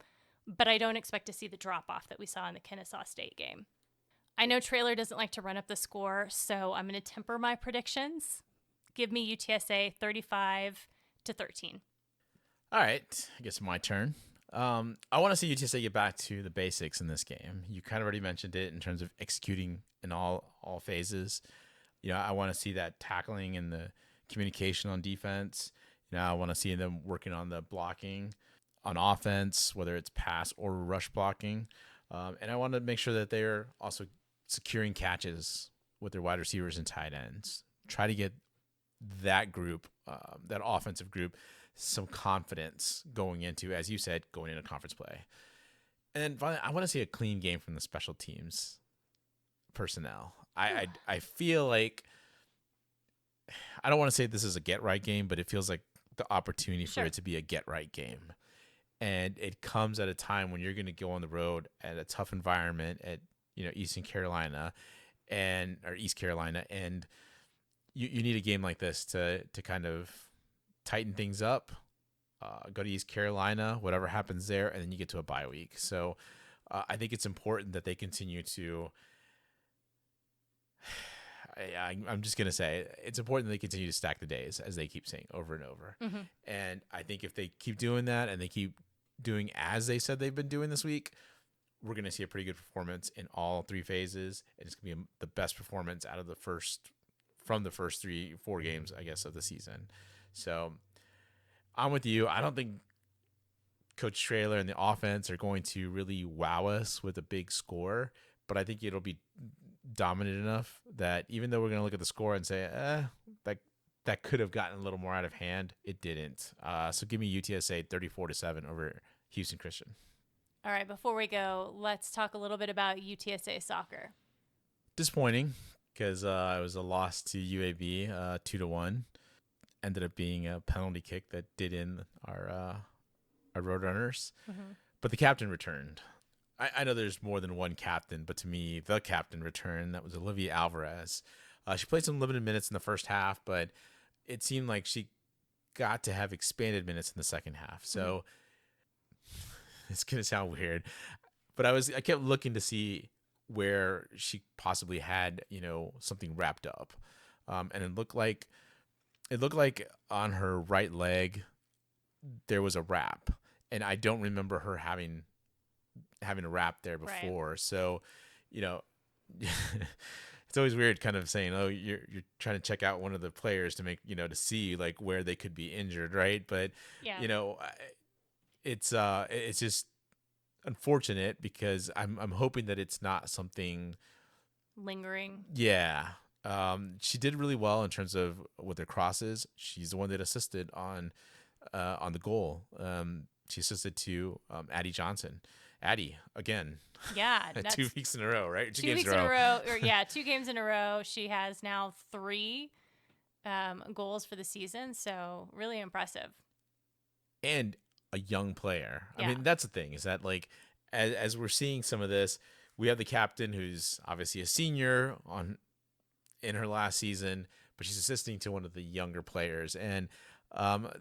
but I don't expect to see the drop-off that we saw in the Kennesaw State game. I know Traylor doesn't like to run up the score, so I'm going to temper my predictions. Give me UTSA 35-13. All right, I guess my turn. I want to see UTSA get back to the basics in this game. You kind of already mentioned it in terms of executing in all phases. I want to see that tackling and the communication on defense. I want to see them working on the blocking on offense, whether it's pass or rush blocking. And I want to make sure that they're also securing catches with their wide receivers and tight ends. Try to get that group, that offensive group, some confidence going into, as you said, going into conference play. And finally, I want to see a clean game from the special teams personnel. I feel like, I don't want to say this is a get-right game, but it feels like the opportunity for it to be a get-right game. And it comes at a time when you're going to go on the road at a tough environment at East Carolina, and you need a game like this to kind of tighten things up. Go to East Carolina, whatever happens there, and then you get to a bye week. So I think it's important that they continue to. I'm just going to say it's important that they continue to stack the days, as they keep saying over and over. Mm-hmm. And I think if they keep doing that and they keep doing as they said they've been doing this week, we're going to see a pretty good performance in all 3 phases. And it's going to be the best performance out of the first 3-4 games, I guess, of the season. So I'm with you. I don't think Coach Traylor and the offense are going to really wow us with a big score, but I think it'll be dominant enough that even though we're going to look at the score and say, that could have gotten a little more out of hand, it didn't. So give me UTSA 34-7 over Houston Christian. All right, before we go, let's talk a little bit about UTSA soccer. Disappointing, because it was a loss to UAB, 2-1. ended up being a penalty kick that did in our Roadrunners. Mm-hmm. But the captain returned. I know there's more than one captain, but to me, the captain returned. That was Olivia Alvarez. She played some limited minutes in the first half, but it seemed like she got to have expanded minutes in the second half. Mm-hmm. So it's gonna sound weird, but I kept looking to see where she possibly had something wrapped up, and it looked like on her right leg there was a wrap, and I don't remember her having a wrap there Right. before. So, you know, it's always weird kind of saying, "Oh, you're trying to check out one of the players to make, to see like where they could be injured," right? But, Yeah. you know, it's just unfortunate because I'm hoping that it's not something. Lingering. Yeah. She did really well in terms of with her crosses. She's the one that assisted on the goal. She assisted to Addie Johnson. Addie again, Yeah, 2 weeks in a row, right? Two two games in weeks a in a row, row. Or yeah, 2 games in a row. She has now 3 goals for the season. So really impressive. and a young player. I Yeah. mean, that's the thing is that like as we're seeing some of this, we have the captain who's obviously a senior on in her last season, but she's assisting to one of the younger players. And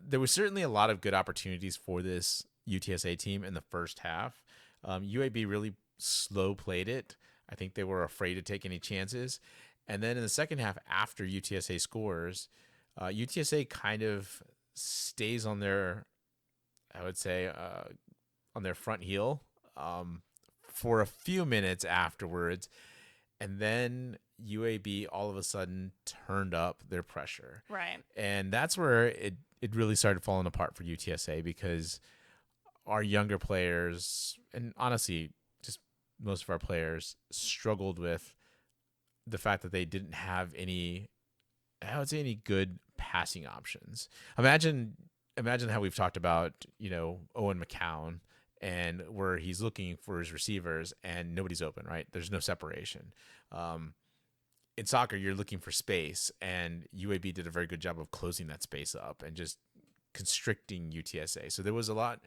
there was certainly a lot of good opportunities for this UTSA team in the first half. UAB really slow played it. I think they were afraid to take any chances. And then in the second half, after UTSA scores, UTSA kind of stays on their, I would say, on their front heel for a few minutes afterwards. And then UAB all of a sudden turned up their pressure. Right. And that's where it really started falling apart for UTSA because our younger players, and honestly, just most of our players, struggled with the fact that they didn't have any, I would say, any good passing options. Imagine how we've talked about, Owen McCown and where he's looking for his receivers and nobody's open, right? There's no separation. Um, in soccer, you're looking for space, and UAB did a very good job of closing that space up and just constricting UTSA. So there was a lot.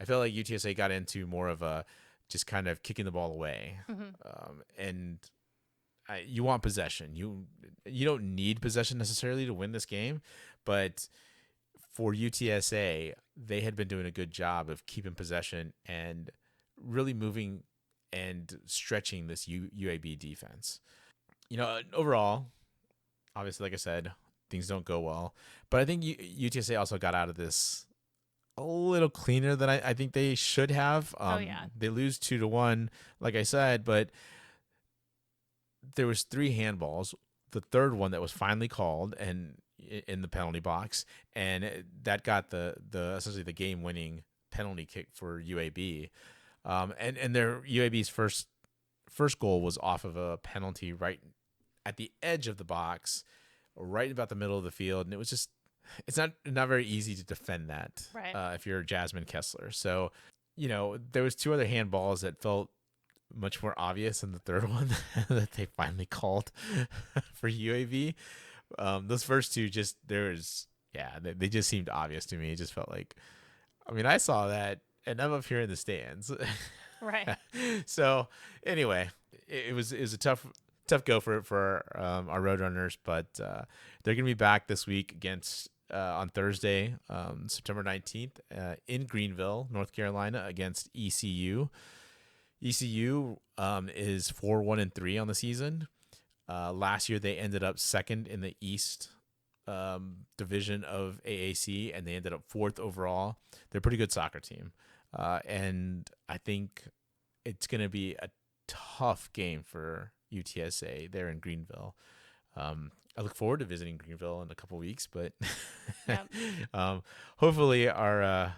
I felt like UTSA got into more of a just kind of kicking the ball away, Mm-hmm. and you want possession. You don't need possession necessarily to win this game, but for UTSA, they had been doing a good job of keeping possession and really moving and stretching this UAB defense. Overall, obviously, like I said, things don't go well. But I think UTSA also got out of this a little cleaner than I think they should have. Oh yeah. They lose 2-1, like I said, but there was 3 handballs. The third one that was finally called and in the penalty box, and that got the essentially the game winning penalty kick for UAB. And their UAB's first goal was off of a penalty right at the edge of the box, right about the middle of the field, and it's not very easy to defend that Right. if you're Jasmine Kessler. So, there was 2 other handballs that felt much more obvious than the third one that they finally called for UAB. Those first 2 they just seemed obvious to me. It just felt like, I mean, I saw that and I'm up here in the stands. Right. So anyway, it was a tough go for our Roadrunners, but they're gonna be back this week against on Thursday, September 19th, in Greenville, North Carolina, against ECU. ECU is 4-1-3 on the season. Last year they ended up second in the East division of AAC, and they ended up 4th overall. They're a pretty good soccer team, and I think it's going to be a tough game for UTSA there in Greenville. I look forward to visiting Greenville in a couple weeks, but Yep. hopefully our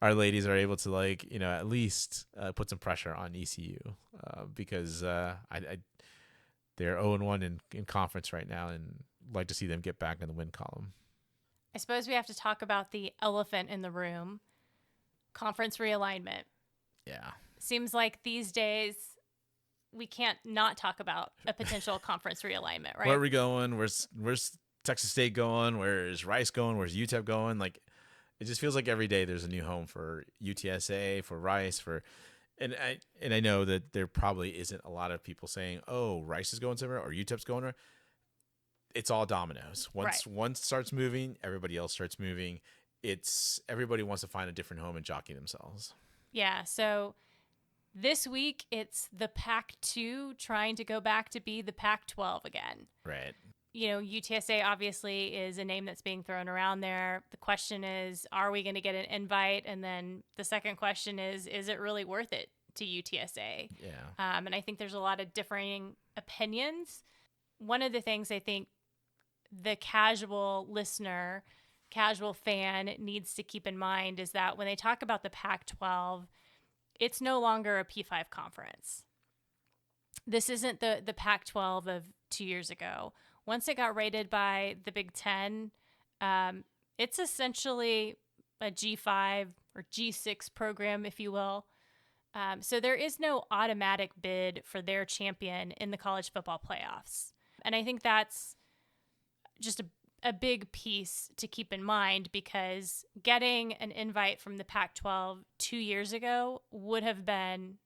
ladies are able to at least put some pressure on ECU because they're 0-1 in conference right now, and like to see them get back in the win column. I suppose we have to talk about the elephant in the room, conference realignment. Yeah. Seems like these days we can't not talk about a potential conference realignment, right? Where are we going? Texas State going? Where's Rice going? Where's UTEP going? Like, it just feels like every day there's a new home for UTSA, for Rice, and I know that there probably isn't a lot of people saying, "Oh, Rice is going somewhere or UTEP's going somewhere." It's all dominoes. Right. Once one starts moving, everybody else starts moving. It's everybody wants to find a different home and jockey themselves. Yeah. So this week, it's the Pac 2 trying to go back to be the Pac 12 again. Right. UTSA obviously is a name that's being thrown around there. The question is, are we going to get an invite? And then the second question is it really worth it to UTSA? Yeah. And I think there's a lot of differing opinions. One of the things I think the casual listener, casual fan needs to keep in mind is that when they talk about the Pac 12, it's no longer a P5 conference. This isn't the Pac 12 of 2 years ago. Once it got rated by the Big Ten, it's essentially a G5 or G6 program, if you will. So there is no automatic bid for their champion in the college football playoffs. And I think that's just a big piece to keep in mind, because getting an invite from the Pac 12 2 years ago would have been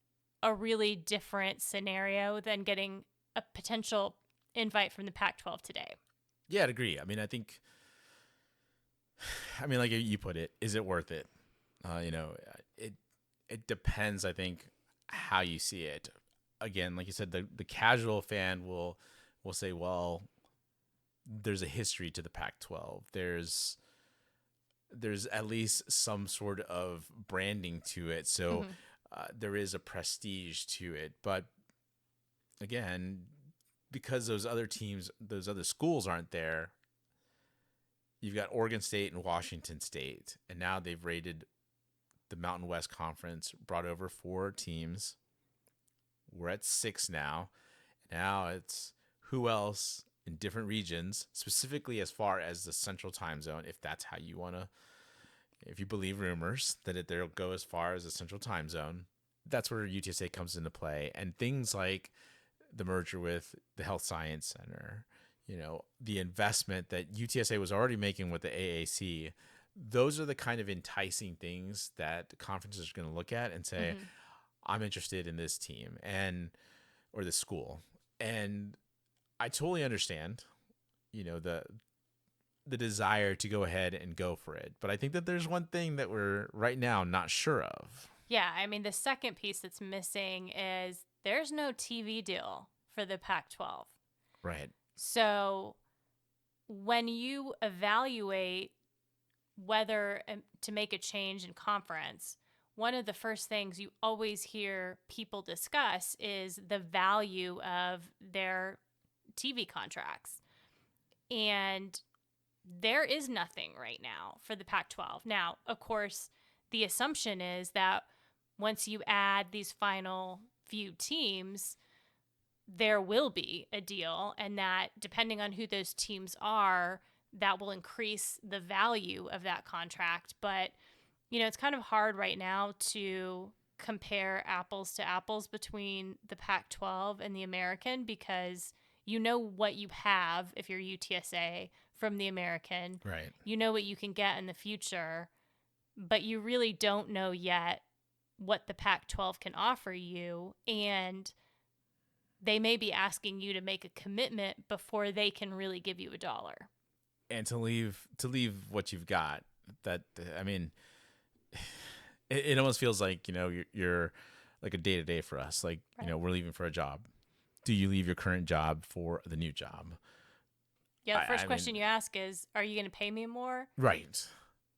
a really different scenario than getting a potential invite from the Pac 12 today. Yeah, I'd agree. I mean, like you put it, is it worth it? It depends, I think, how you see it. Again, like you said, the casual fan will say, well, there's a history to the Pac-12. There's at least some sort of branding to it. So there is a prestige to it. But again, because those other teams, those other schools aren't there, you've got Oregon State and Washington State. And now they've rated the Mountain West Conference, brought over 4 teams. We're at 6 now. Now it's who else in different regions, specifically as far as the Central Time Zone, if that's how you want to, if you believe rumors that they'll go as far as the Central Time Zone, that's where UTSA comes into play. And things like the merger with the Health Science Center, the investment that UTSA was already making with the AAC, those are the kind of enticing things that the conferences are going to look at and say, I'm interested in this team or this school. And I totally understand, the desire to go ahead and go for it. But I think that there's one thing that we're right now not sure of. Yeah, I mean, the second piece that's missing is there's no TV deal for the Pac 12. Right. So when you evaluate whether to make a change in conference, one of the first things you always hear people discuss is the value of their TV contracts. And there is nothing right now for the Pac 12. Now, of course, the assumption is that once you add these final few teams, there will be a deal, and that depending on who those teams are, that will increase the value of that contract. But, it's kind of hard right now to compare apples to apples between the Pac 12 and the American, because you know what you have if you're UTSA from the American. Right. You know what you can get in the future, but you really don't know yet what the Pac 12 can offer you. And they may be asking you to make a commitment before they can really give you $1. And to leave what you've got, that, I mean, it almost feels like, you're like a day-to-day for us. Like, right. We're leaving for a job. Do you leave your current job for the new job? Yeah, the first question you ask is, are you going to pay me more? Right.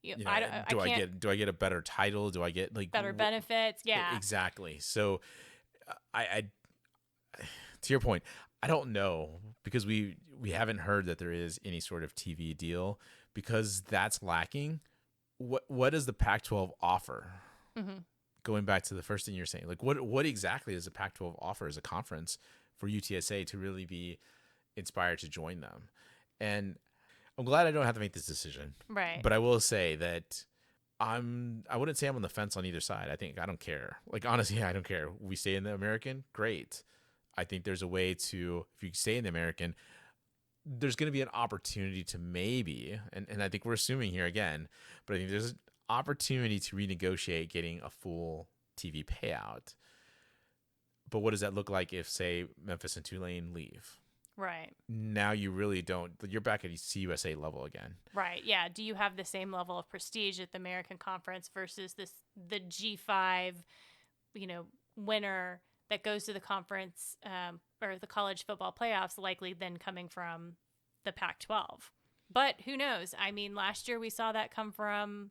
Do I get a better title? Do I get better benefits? Yeah. Exactly. So I to your point, I don't know, because we haven't heard that there is any sort of TV deal, because that's lacking. What does the Pac-12 offer? Mm-hmm. Going back to the first thing you're saying, like what exactly does the Pac-12 offer as a conference for UTSA to really be inspired to join them? And I'm glad I don't have to make this decision. Right. But I will say that I wouldn't say I'm on the fence on either side. I don't care. Like, honestly, I don't care. We stay in the American, great. I think there's a way to, if you stay in the American, there's going to be an opportunity to maybe, and I think we're assuming here again, but I think there's an opportunity to renegotiate getting a full TV payout. But what does that look like if, say, Memphis and Tulane leave? Right. Now you really don't. You're back at CUSA level again. Right. Yeah. Do you have the same level of prestige at the American Conference versus the G5, winner that goes to the conference or the college football playoffs, likely then coming from the Pac-12? But who knows? I mean, last year we saw that come from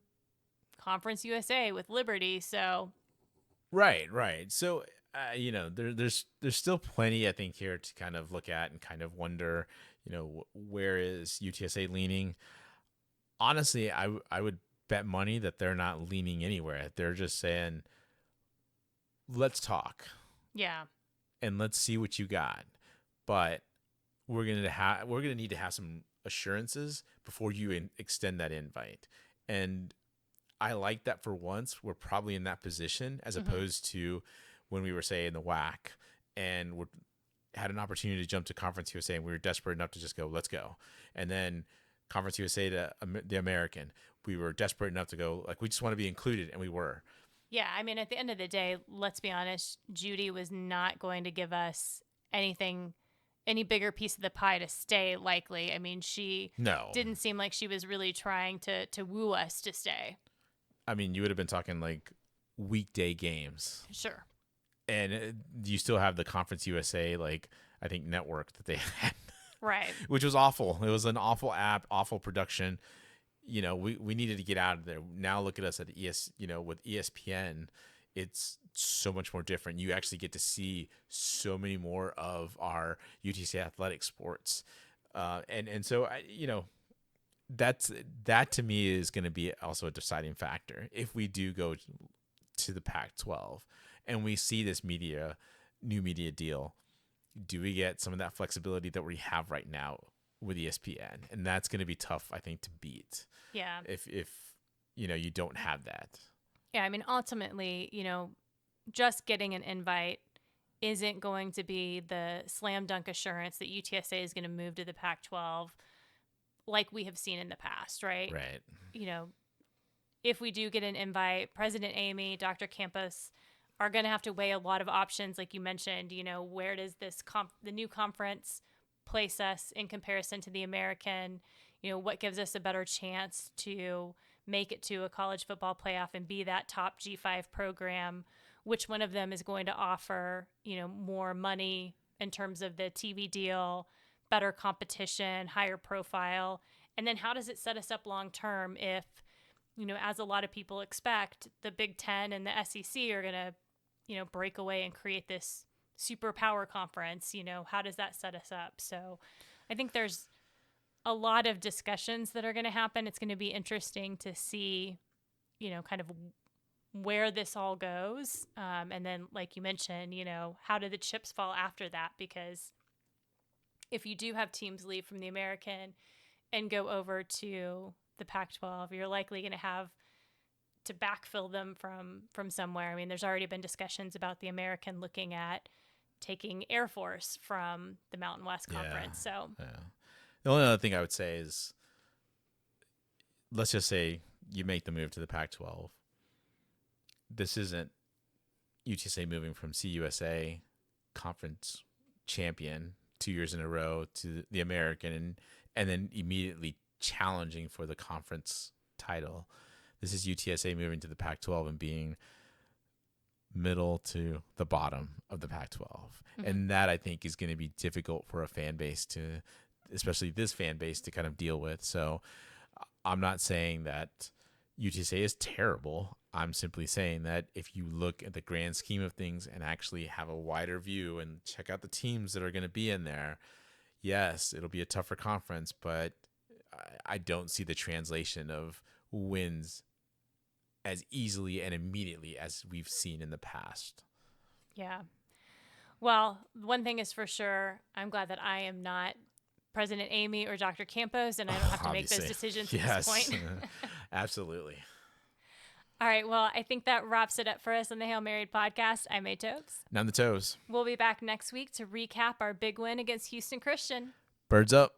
Conference USA with Liberty. So Right. So there's still plenty, I think, here to kind of look at and kind of wonder, where is UTSA leaning? Honestly, I would bet money that they're not leaning anywhere. They're just saying, let's talk. yeah. And let's see what you got. But we're gonna need to have some assurances before you extend that invite. And I like that for once we're probably in that position as opposed to when we were, say, in the WAC and we had an opportunity to jump to Conference USA and we were desperate enough to just go, let's go. And then Conference USA to the American, we were desperate enough to go, like, we just want to be included, and we were. Yeah, I mean, at the end of the day, let's be honest, Judy was not going to give us any bigger piece of the pie to stay, likely. I mean, she No. didn't seem like she was really trying to woo us to stay. I mean, you would have been talking like weekday games. Sure. And you still have the Conference USA, like, I think, network that they had. Right. Which was awful. It was an awful app, awful production. We needed to get out of there. Now look at us at with ESPN, it's so much more different. You actually get to see so many more of our UTC athletic sports. And so, that to me is going to be also a deciding factor. If we do go to the Pac-12 and we see this new media deal, do we get some of that flexibility that we have right now with ESPN? And that's going to be tough, I think, to beat. Yeah. If you don't have that. Yeah, I mean, ultimately, just getting an invite isn't going to be the slam dunk assurance that UTSA is going to move to the Pac-12 like we have seen in the past, right? Right. If we do get an invite, President Amy, Dr. Campos are going to have to weigh a lot of options, like you mentioned. Where does the new conference place us in comparison to the American? What gives us a better chance to make it to a college football playoff and be that top G5 program? Which one of them is going to offer, more money in terms of the TV deal, better competition, higher profile? And then how does it set us up long term if, as a lot of people expect, the Big Ten and the SEC are going to, break away and create this superpower conference? How does that set us up? So I think there's a lot of discussions that are going to happen. It's going to be interesting to see, kind of where this all goes. And then, like you mentioned, how do the chips fall after that? Because if you do have teams leave from the American and go over to the Pac-12, you're likely going to have to backfill them from somewhere. I mean, there's already been discussions about the American looking at taking Air Force from the Mountain West Conference. So the only other thing I would say is, let's just say you make the move to the Pac-12. This isn't UTSA moving from CUSA conference champion 2 years in a row to the American and then immediately challenging for the conference title. This is UTSA moving to the Pac-12 and being middle to the bottom of the Pac-12. Mm-hmm. And that, I think, is going to be difficult for a fan base especially this fan base, to kind of deal with. So I'm not saying that UTSA is terrible. I'm simply saying that if you look at the grand scheme of things and actually have a wider view and check out the teams that are going to be in there, yes, it'll be a tougher conference, but I don't see the translation of wins as easily and immediately as we've seen in the past. Yeah. Well, one thing is for sure, I'm glad that I am not President Amy or Dr. Campos, and I don't have to make those decisions at this point. Absolutely. All right. Well, I think that wraps it up for us on the Hail Married podcast. I'm A Tobes. And I'm the Toes. We'll be back next week to recap our big win against Houston Christian. Birds up.